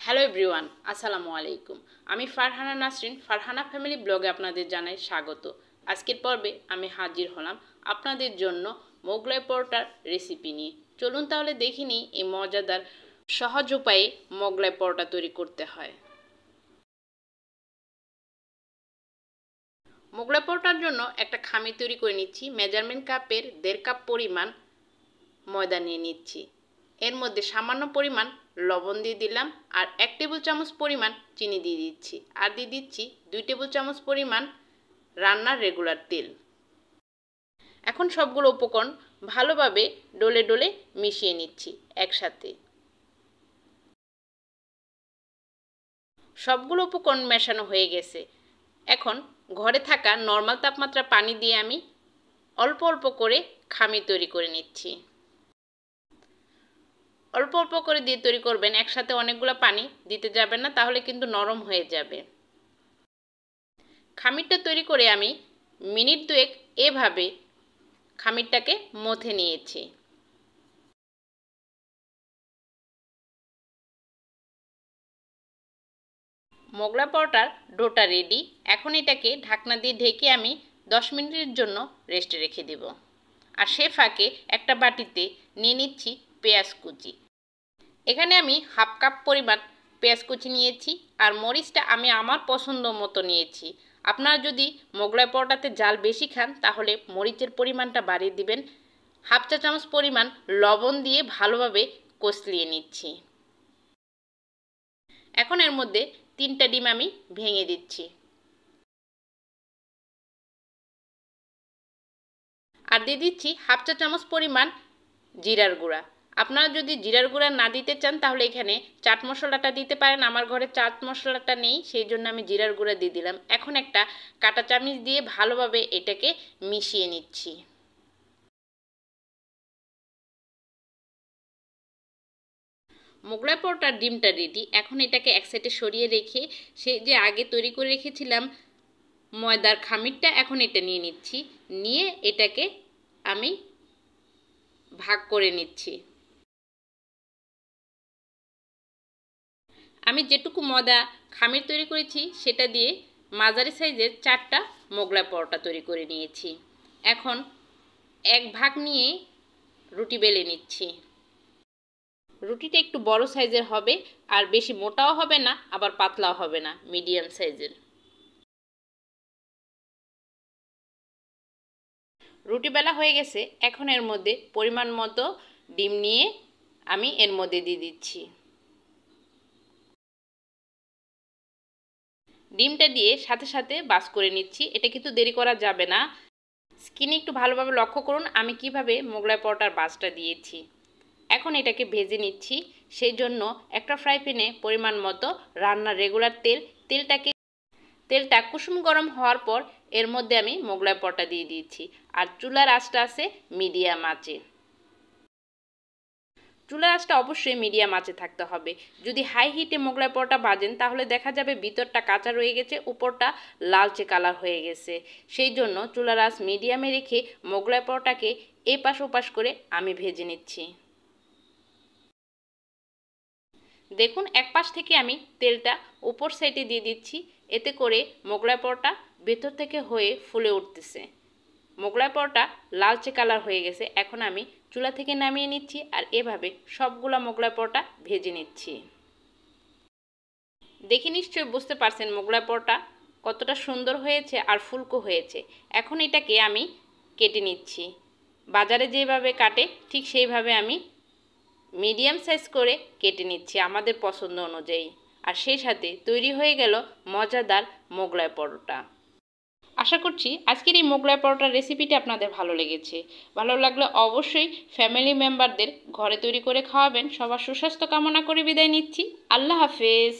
Hello everyone, আসসালামু আলাইকুম। আমি ফারহানা নাসরিন, ফারহানা ফ্যামিলি ব্লগে আপনাদের জানাই স্বাগত। আজকের পর্বে আমি হাজির হলাম আপনাদের জন্য মোগলাই পরোটার রেসিপি নিয়ে। চলুন তাহলে দেখে নিই এই মজাদার সহজ উপায়ে মোগলাই পরোটা তৈরি করতে হয়। মোগলাই পরোটার জন্য একটা খামির তৈরি করে নিচ্ছি। মেজারমেন্ট কাপের 1.5 কাপ পরিমাণ ময়দা নিয়ে নিচ্ছি। এর মধ্যে সামান্য পরিমাণ লবণ দিয়ে দিলাম আর 1 টেবিল চামচ পরিমাণ চিনি দিয়ে দিচ্ছি আর দিয়ে দিচ্ছি 2 টেবিল চামচ পরিমাণ রান্নার রেগুলার তেল। এখন সবগুলো উপকরণ ভালোভাবে ডলে ডলে মিশিয়ে নিচ্ছি একসাথে। সবগুলো উপকরণ মেশানো হয়ে গেছে। এখন ঘরে থাকা নর্মাল তাপমাত্রা পানি দিয়ে আমি অল্প অল্প করে খামির তৈরি করে নিচ্ছি। অল্প অল্প করে দিয়ে তৈরি করবেন, একসাথে অনেকগুলো পানি দিতে যাবেন না, তাহলে কিন্তু নরম হয়ে যাবে। খামিরটা তৈরি করে আমি মিনিট 2 এভাবে খামিরটাকে মথে নিয়েছি। মোগলাই পরোটার ডোটা রেডি। এখন এটাকে ঢাকনা দিয়ে ঢেকে আমি 10 মিনিটের জন্য রেস্টে রেখে দেব। আর সে ফাঁকে একটা বাটিতে নিয়ে নিচ্ছি পেঁয়াজ কুচি। এখানে আমি হাফ কাপ পরিমাণ পেঁয়াজ কুচি নিয়েছি আর মরিচটা আমি আমার পছন্দ মতো নিয়েছি। আপনারা যদি মোগলাই পরোটাতে ঝাল বেশি খান তাহলে মরিচের পরিমাণটা বাড়িয়ে দিবেন। হাফ চা চামচ পরিমাণ লবণ দিয়ে ভালোভাবে কষলিয়ে নিচ্ছি। এখন এর মধ্যে 3টা ডিম আমি ভেঙে দিচ্ছি আর দিয়ে দিচ্ছি হাফ চা চামচ পরিমাণ জিরার গুঁড়া। আপনারা যদি জিরার গুঁড়া না দিতে চান তাহলে এখানে চাট মশলাটা দিতে পারেন। আমার ঘরে চাট মশলাটা নেই, সেই জন্য আমি জিরার গুঁড়া দিয়ে দিলাম। এখন একটা কাঁটা চামচ দিয়ে ভালোভাবে এটাকে মিশিয়ে নিচ্ছি। মোগলাই পরোটার ডিমটা রেডি। এখন এটাকে এক সাইডে সরিয়ে রেখে সেই যে আগে তৈরি করে রেখেছিলাম ময়দার খামিরটা, এখন এটা নিয়ে নিচ্ছি। নিয়ে এটাকে আমি ভাগ করে নিচ্ছি। আমি যেটুকু ময়দা খামির তৈরি করেছি সেটা দিয়ে মাঝারি সাইজের 4টা মোগলাই পরোটা তৈরি করে নিয়েছি। এখন এক ভাগ নিয়ে রুটি বেলে নিচ্ছি। রুটিটা একটু বড় সাইজের হবে, আর বেশি মোটাও হবে না আবার পাতলাও হবে না, মিডিয়াম সাইজের। রুটি বেলা হয়ে গেছে। এখন এর মধ্যে পরিমাণ মতো ডিম নিয়ে আমি এর মধ্যে দিয়ে দিচ্ছি। ডিমটা দিয়ে সাথে সাথে বাস করে নিচ্ছি। এটা কিন্তু দেরি করা যাবে না। স্কিনে একটু ভালোভাবে লক্ষ্য করুন আমি কিভাবে মোগলাই পরোটার বাসটা দিয়েছি। এখন এটাকে ভেজে নিচ্ছি। সেই জন্য একটা ফ্রাই প্যানে পরিমাণ মতো রান্নার রেগুলার তেলটা কুসুম গরম হওয়ার পর এর মধ্যে আমি মোগলাই পরোটা দিয়ে দিয়েছি। আর চুলার আঁচটা আছে মিডিয়াম আঁচে। চুলার আঁচটা অবশ্যই মিডিয়াম আঁচে থাকতে হবে। যদি হাই হিটে মোগলাই পরোটা ভাজেন তাহলে দেখা যাবে ভিতরটা কাঁচা রয়ে গেছে, উপরটা লালচে কালার হয়ে গেছে। সেই জন্য চুলার আঁচ মিডিয়ামে রেখে মোগলাই পরোটাকে এপাশ ওপাশ করে আমি ভেজে নিচ্ছি। দেখুন এক পাশ থেকে আমি তেলটা উপর সাইডে দিয়ে দিচ্ছি, এতে করে মোগলাই পরোটা ভেতর থেকে হয়ে ফুলে উঠতেছে। মোগলাই পরোটা লালচে কালার হয়ে গেছে। এখন আমি চুলা থেকে নামিয়ে নিচ্ছি আর এভাবে সবগুলা মোগলাই পরোটা ভেজে নিচ্ছি। দেখে নিশ্চয়ই বুঝতে পারছেন মোগলাই পরোটা কতটা সুন্দর হয়েছে আর ফুলকো হয়েছে। এখন এটাকে আমি কেটে নিচ্ছি। বাজারে যেভাবে কাটে ঠিক সেইভাবে আমি মিডিয়াম সাইজ করে কেটে নিচ্ছি আমাদের পছন্দ অনুযায়ী। আর সেই সাথে তৈরি হয়ে গেল মজাদার মোগলাই পরোটা। আশা করছি আজকের এই মোগলাই পরোটার রেসিপিটি আপনাদের ভালো লেগেছে। ভালো লাগলে অবশ্যই ফ্যামিলি মেম্বারদের ঘরে তৈরি করে খাওয়াবেন। সবার সুস্বাস্থ্য কামনা করে বিদায় নিচ্ছি। আল্লাহ হাফেজ।